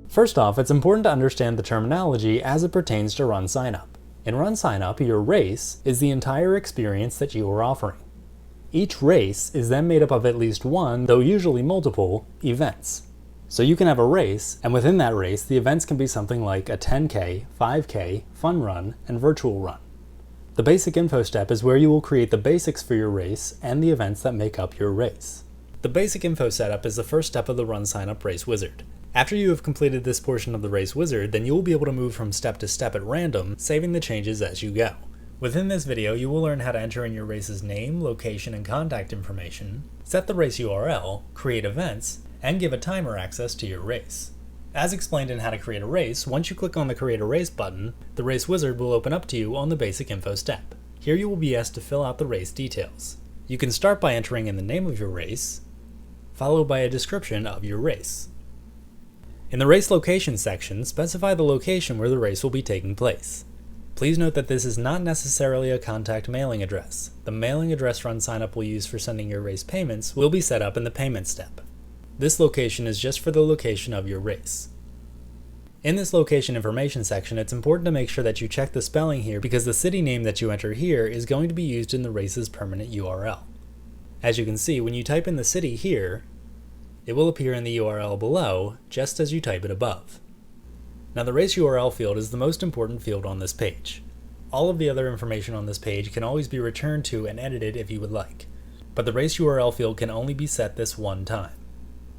First off, it's important to understand the terminology as it pertains to RunSignUp. In RunSignUp, your race is the entire experience that you are offering. Each race is then made up of at least one, though usually multiple, events. So you can have a race, and within that race, the events can be something like a 10K, 5K, fun run, and virtual run. The basic info step is where you will create the basics for your race and the events that make up your race. The basic info setup is the first step of the RunSignUp race wizard. After you have completed this portion of the race wizard, then you will be able to move from step to step at random, saving the changes as you go. Within this video, you will learn how to enter in your race's name, location, and contact information, set the race URL, create events, and give a timer access to your race. As explained in How to Create a Race, once you click on the Create a Race button, the race wizard will open up to you on the basic info step. Here you will be asked to fill out the race details. You can start by entering in the name of your race, followed by a description of your race. In the race location section, specify the location where the race will be taking place. Please note that this is not necessarily a contact mailing address. The mailing address RunSignUp will use for sending your race payments will be set up in the payment step. This location is just for the location of your race. In this location information section, it's important to make sure that you check the spelling here because the city name that you enter here is going to be used in the race's permanent URL. As you can see, when you type in the city here, it will appear in the URL below, just as you type it above. Now the race URL field is the most important field on this page. All of the other information on this page can always be returned to and edited if you would like, but the race URL field can only be set this one time.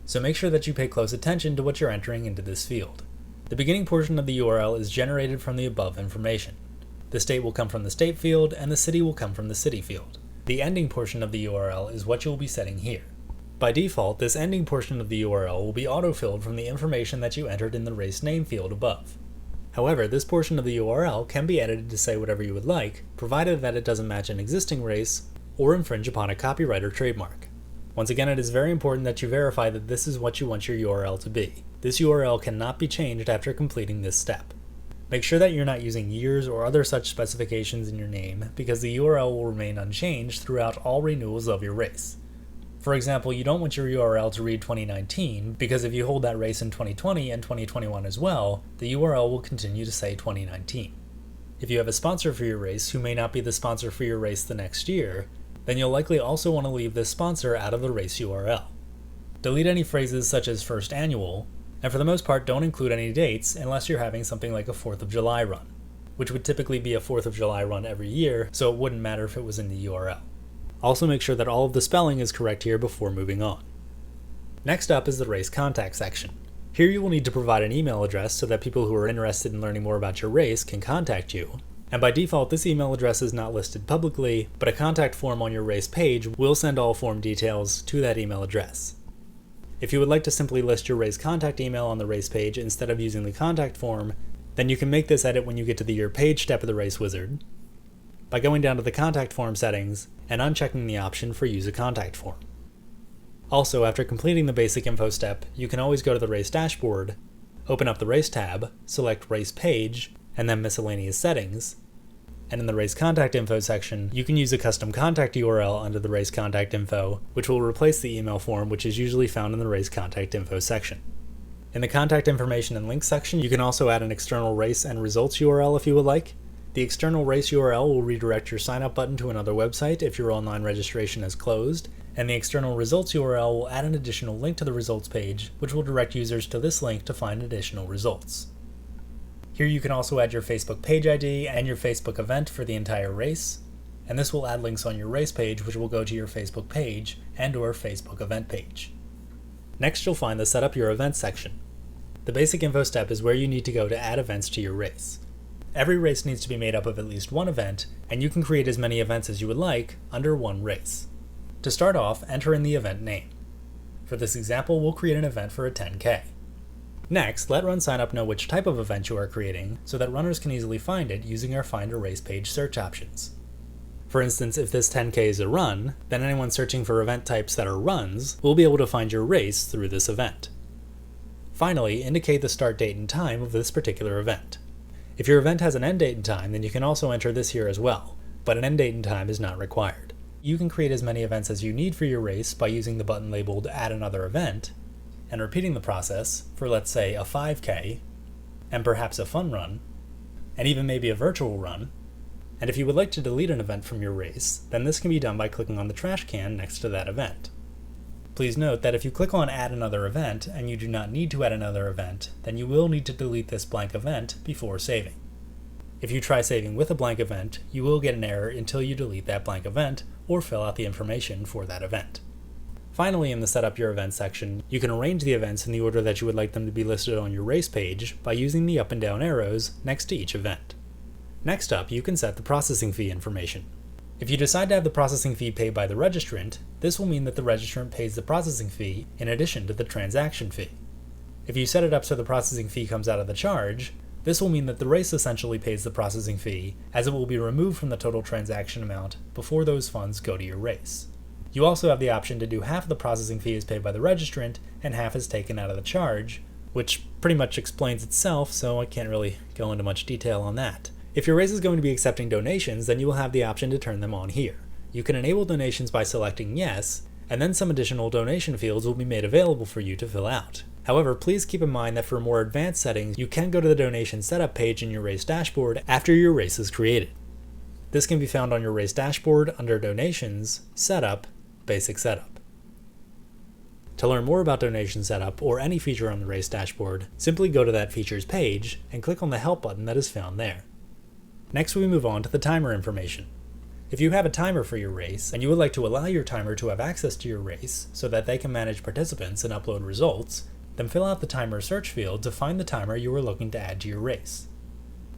So make sure that you pay close attention to what you're entering into this field. The beginning portion of the URL is generated from the above information. The state will come from the state field and the city will come from the city field. The ending portion of the URL is what you'll be setting here. By default, this ending portion of the URL will be autofilled from the information that you entered in the race name field above. However, this portion of the URL can be edited to say whatever you would like, provided that it doesn't match an existing race or infringe upon a copyright or trademark. Once again, it is very important that you verify that this is what you want your URL to be. This URL cannot be changed after completing this step. Make sure that you're not using years or other such specifications in your name, because the URL will remain unchanged throughout all renewals of your race. For example, you don't want your URL to read 2019, because if you hold that race in 2020 and 2021 as well, the URL will continue to say 2019. If you have a sponsor for your race who may not be the sponsor for your race the next year, then you'll likely also want to leave this sponsor out of the race URL. Delete any phrases such as first annual, and for the most part don't include any dates unless you're having something like a 4th of July run, which would typically be a 4th of July run every year, so it wouldn't matter if it was in the URL. Also make sure that all of the spelling is correct here before moving on. Next up is the race contact section. Here you will need to provide an email address so that people who are interested in learning more about your race can contact you. And by default, this email address is not listed publicly, but a contact form on your race page will send all form details to that email address. If you would like to simply list your race contact email on the race page instead of using the contact form, then you can make this edit when you get to the Your Page step of the race wizard by going down to the contact form settings and unchecking the option for Use a Contact Form. Also, after completing the basic info step, you can always go to the race dashboard, open up the race tab, select Race Page, and then Miscellaneous Settings, and in the race contact info section, you can use a custom contact URL under the race contact info, which will replace the email form which is usually found in the race contact info section. In the contact information and links section, you can also add an external race and results URL if you would like. The external race URL will redirect your sign up button to another website if your online registration is closed, and the external results URL will add an additional link to the results page, which will direct users to this link to find additional results. Here you can also add your Facebook page ID and your Facebook event for the entire race, and this will add links on your race page which will go to your Facebook page and/or Facebook event page. Next, you'll find the Set Up Your Event section. The basic info step is where you need to go to add events to your race. Every race needs to be made up of at least one event, and you can create as many events as you would like under one race. To start off, enter in the event name. For this example, we'll create an event for a 10K. Next, let RunSignUp know which type of event you are creating so that runners can easily find it using our Find a Race page search options. For instance, if this 10K is a run, then anyone searching for event types that are runs will be able to find your race through this event. Finally, indicate the start date and time of this particular event. If your event has an end date and time, then you can also enter this here as well, but an end date and time is not required. You can create as many events as you need for your race by using the button labeled Add Another Event, and repeating the process for, let's say, a 5K, and perhaps a fun run, and even maybe a virtual run. And if you would like to delete an event from your race, then this can be done by clicking on the trash can next to that event. Please note that if you click on Add Another Event and you do not need to add another event, then you will need to delete this blank event before saving. If you try saving with a blank event, you will get an error until you delete that blank event or fill out the information for that event. Finally, in the Set Up Your Event section, you can arrange the events in the order that you would like them to be listed on your race page by using the up and down arrows next to each event. Next up, you can set the processing fee information. If you decide to have the processing fee paid by the registrant, this will mean that the registrant pays the processing fee in addition to the transaction fee. If you set it up so the processing fee comes out of the charge, this will mean that the race essentially pays the processing fee, as it will be removed from the total transaction amount before those funds go to your race. You also have the option to do half of the processing fee is paid by the registrant and half is taken out of the charge, which pretty much explains itself, so I can't really go into much detail on that. If your race is going to be accepting donations, then you will have the option to turn them on here. You can enable donations by selecting yes, and then some additional donation fields will be made available for you to fill out. However, please keep in mind that for more advanced settings, you can go to the donation setup page in your race dashboard after your race is created. This can be found on your race dashboard under Donations, Setup, Basic Setup. To learn more about donation setup or any feature on the race dashboard, simply go to that features page and click on the Help button that is found there. Next, we move on to the timer information. If you have a timer for your race, and you would like to allow your timer to have access to your race so that they can manage participants and upload results, then fill out the timer search field to find the timer you are looking to add to your race.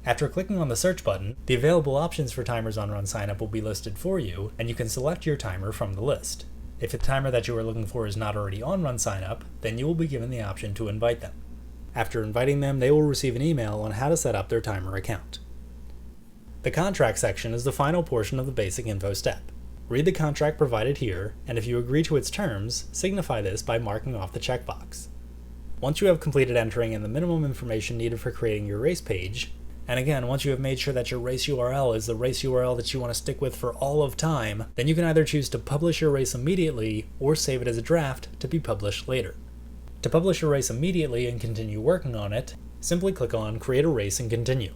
After clicking on the search button, the available options for timers on RunSignUp will be listed for you, and you can select your timer from the list. If the timer that you are looking for is not already on RunSignUp, then you will be given the option to invite them. After inviting them, they will receive an email on how to set up their timer account. The contract section is the final portion of the basic info step. Read the contract provided here, and if you agree to its terms, signify this by marking off the checkbox. Once you have completed entering in the minimum information needed for creating your race page, and again, once you have made sure that your race URL is the race URL that you want to stick with for all of time, then you can either choose to publish your race immediately or save it as a draft to be published later. To publish your race immediately and continue working on it, simply click on Create a Race and Continue.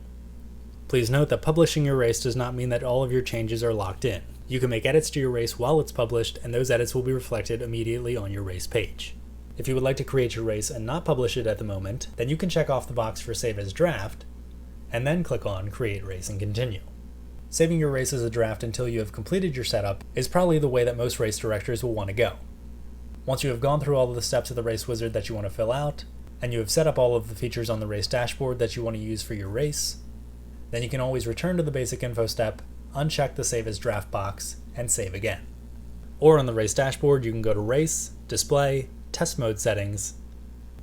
Please note that publishing your race does not mean that all of your changes are locked in. You can make edits to your race while it's published, and those edits will be reflected immediately on your race page. If you would like to create your race and not publish it at the moment, then you can check off the box for Save as Draft, and then click on Create Race and Continue. Saving your race as a draft until you have completed your setup is probably the way that most race directors will want to go. Once you have gone through all of the steps of the race wizard that you want to fill out, and you have set up all of the features on the race dashboard that you want to use for your race, then you can always return to the basic info step, uncheck the Save as Draft box, and save again. Or on the race dashboard, you can go to Race, Display, Test Mode Settings,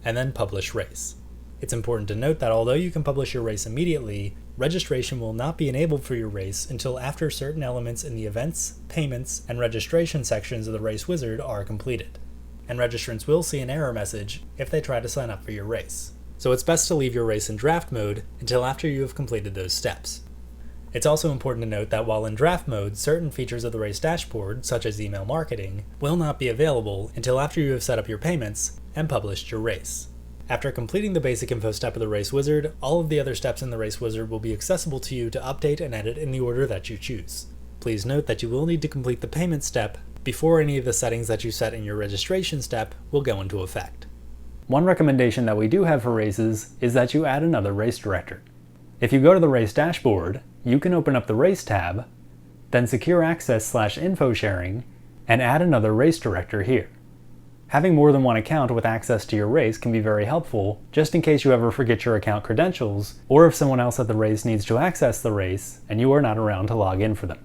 and then Publish Race. It's important to note that although you can publish your race immediately, registration will not be enabled for your race until after certain elements in the Events, Payments, and Registration sections of the Race Wizard are completed. And registrants will see an error message if they try to sign up for your race. So it's best to leave your race in draft mode until after you have completed those steps. It's also important to note that while in draft mode, certain features of the race dashboard, such as email marketing, will not be available until after you have set up your payments and published your race. After completing the basic info step of the Race Wizard, all of the other steps in the Race Wizard will be accessible to you to update and edit in the order that you choose. Please note that you will need to complete the payment step before any of the settings that you set in your registration step will go into effect. One recommendation that we do have for races is that you add another race director. If you go to the race dashboard, you can open up the Race tab, then Secure Access/Info Sharing, and add another race director here. Having more than one account with access to your race can be very helpful, just in case you ever forget your account credentials, or if someone else at the race needs to access the race and you are not around to log in for them.